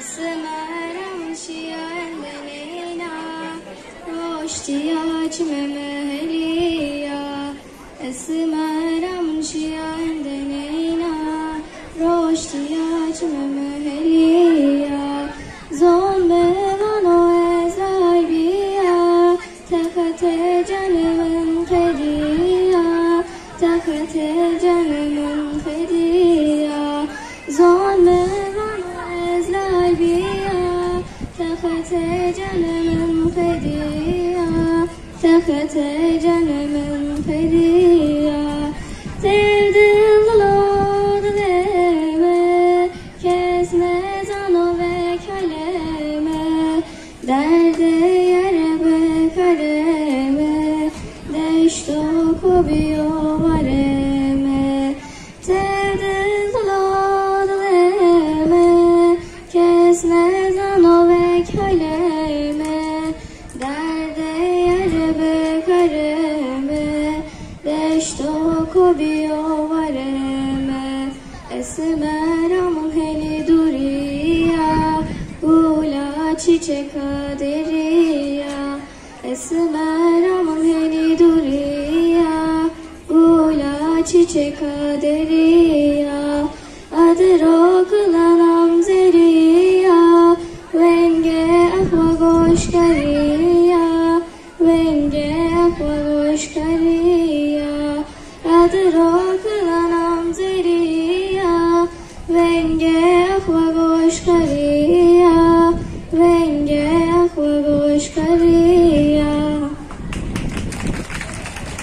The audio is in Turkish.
اسمرم شیان دنینا روشتیا چممهلیا اسمرم شیان دنینا روشتیا چممهلیا زون بانو ازای بیا تخت جنم خدیا تخت جنم خدیا زون تخت جنم خدیا تخت جنم خدیا sevdim zulodeme kesme zano ve kaleme derde yere be kaleme deşto kobiyo vareme sevdim zulodeme kesme zano ve kaleme derde yere be kaleme deşto kobiyo vareme esmeram heli duriya gula çiçek kaderiya esmeram heli duriya gula çiçek kaderiya adro kılanam zeriya venge akva goş kariya venge akva goş kariya adro kılanam zeriya venge akva goş kariya